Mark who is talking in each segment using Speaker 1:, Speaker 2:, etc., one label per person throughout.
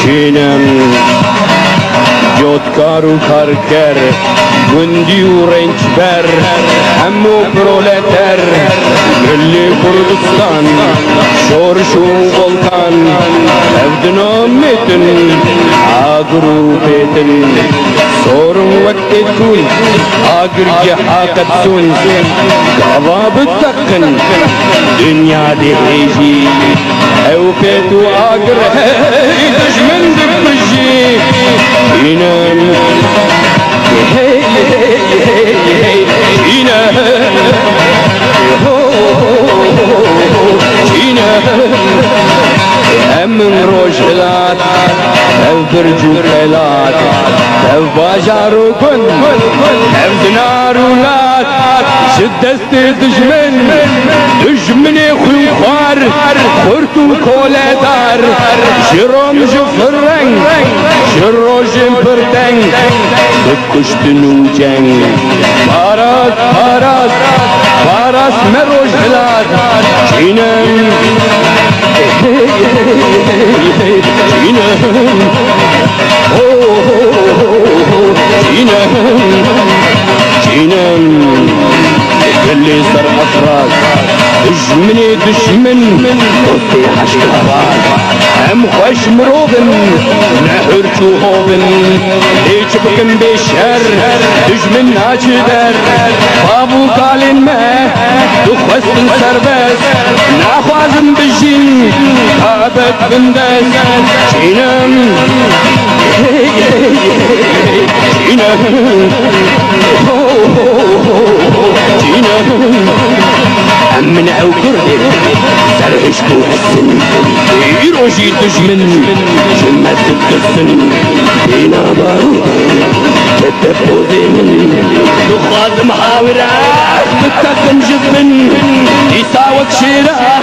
Speaker 1: جینم جودکار و کارگر گندی و رنجبر همو پرولتر ملی کردستان شورش و volkan evdina metin agru betin sorun vakti kun agr cehakat sun gavab takın dünya deheji evpetu agr hey düşmen dikmişi inem hey inem من روجلات اف برجو خيلات اف باجارو كن اف دنارولات شدست دجمني خوار خورتو كولدار جروم جفرن جرو جمبرتن بكشتنو جنگ باراس مروجلات جينم جينم اللي صار أفراس دشمني دشمن قصي حشكفات هم خوش مروبن نحر شوهوبن ليش بكم بشر دشمن ناجدر بابو قالن ما دخوست سربس ناخوازم بجين قابت بندس جينم جينم أمن أو كردي سرعش بو السن يروجي دجمن جمت الدسن بينا بارود كتبو ذمن دخاز محاورات بتكن جبن يساوك شيرا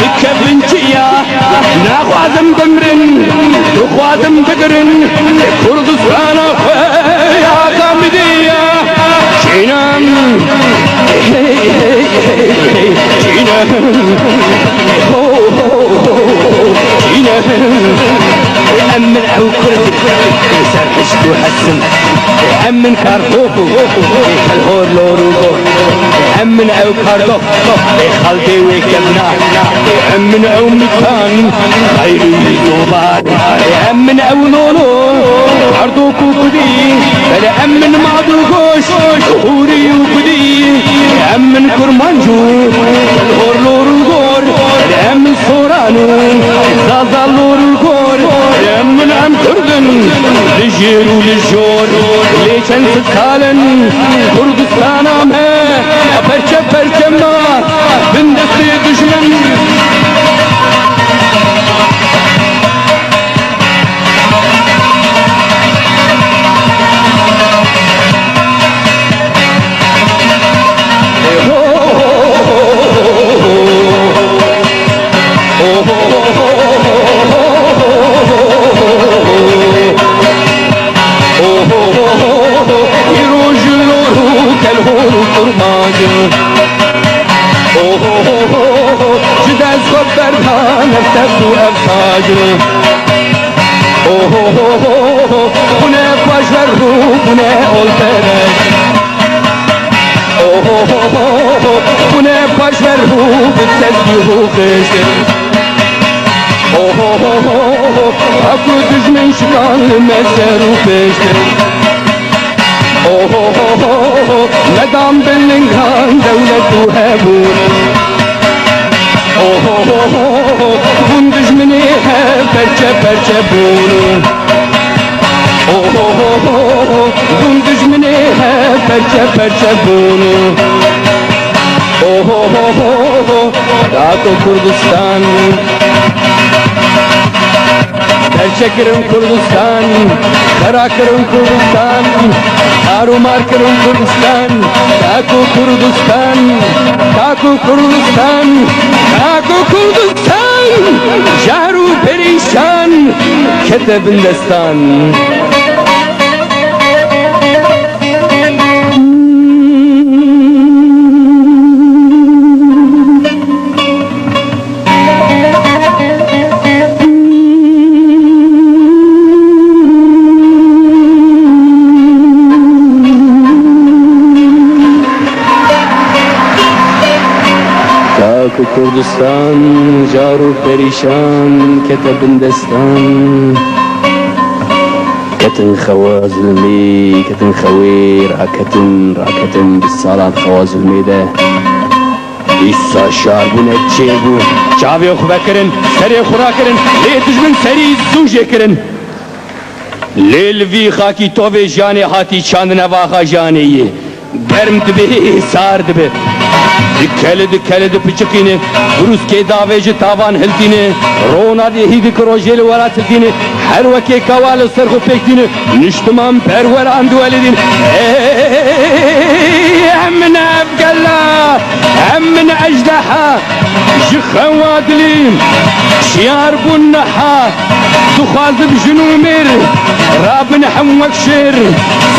Speaker 1: بكبن جيا ناخوازم بمرن دخوازم بقرن كردستان يا قامدية جينام أمن أو كرد سرحشت وحسن أمن كارطوفو الهور لورو أمن أو كارطوف خلدي ويكبنا أمن أو مكان غير يزوبات أمن أو لولو عرضو كوكدي بلا أمن معدوكوش هوري وكدي أمن كرمانجو الهور لورو أمن صورانو زازا لورو أمن أم كردن لجيرو للجور ليشن ستالن كردستان أمه برچه ما بندسي دشمن جداز خبر نفتك وأفاجر هنا فجر هنا أولترك هنا فجر بالتسبيح خشر أكو دجمن شكال مسر وفشر ندام بالنغان دولة وهبون بندج منيها برچه بون بندج منيها برچه بون داكو كردستان برچكرم كردستان خراكرم كردستان دارو ماركرم كردستان داكو كردستان داكو كردستان داكو كردستان جارو بريشان كتب الدستان Kaku Kurdistan, jaru perişan, ketebin destan. كتن خوازلمي كتن خوير راكتن بالصلاة خوازلمي ده إسا شاربون اتشيبو شعبي أخو بكرن سري خورا كرن ليتج من سري زوجي كرن ليل في خاكي توفي جاني هاتي چاندنا واخا جاني گرم دبي سار دبي دكالد بچقينه روس كي داويج تاوان هلتينه رونا دي هيد كروجيل ورا تلتينه هر وكي كوال سرخو بيكتينه نشتمان پرور اندوالدين من افقلا من اجدحا جخوادلين شيار بنحا تخاذ بجنومر رابن حموك شر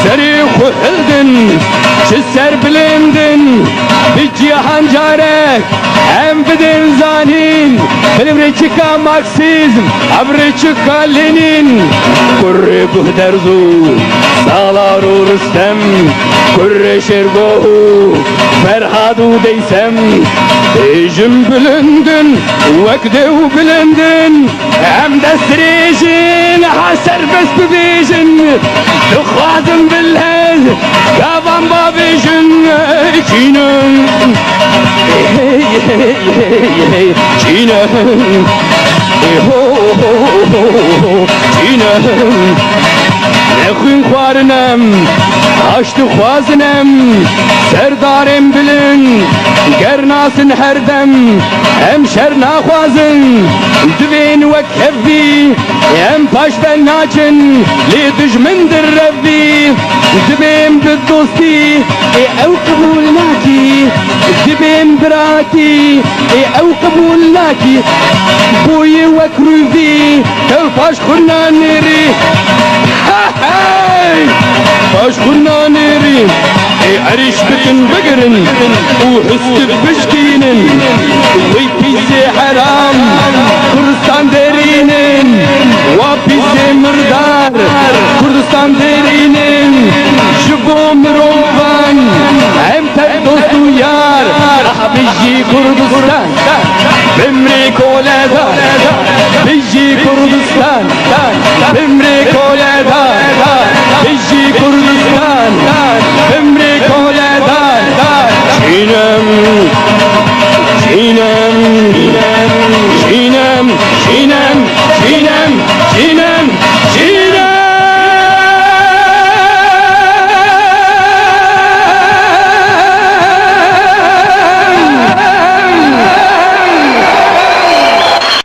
Speaker 1: سريخ وحلدن شسر بلندن بجيهان جارك هم بدن زانين فلمريتشكا ماركسيزم ابريتشكا لينين كوري بهدرزو سالارو رستم كوري شربوهو فرهادو ديسم ديجم بلندن وكدو بلندن هم دستريجن حسر بس ببيجن تخوازم بالهز كافان بابيجن كينن كينن كينن نخوين خوارنم عشت خوازنم سردارم بلن گرناسن هردم هم شر ناخوازن دوین وکهوی هم پاشتن ناچن لی دجمن در ربی دبیم بالدوستی او قبول ناکی دبیم براتی او قبول ناکی بوی وکروفی کل پاش خورنا نیری باش خورنا نيري عريش بكن بقرن وحست بشكينن ويبيزي حرام كردستان دارينن وبيزي مردار كردستان دارينن شبو مروفان هم تردوستو يار راح بيجي كردستان بمريكو لذا بيجي كردستان بمريكو لذا بيجي كردستان بمريكو لذا شينم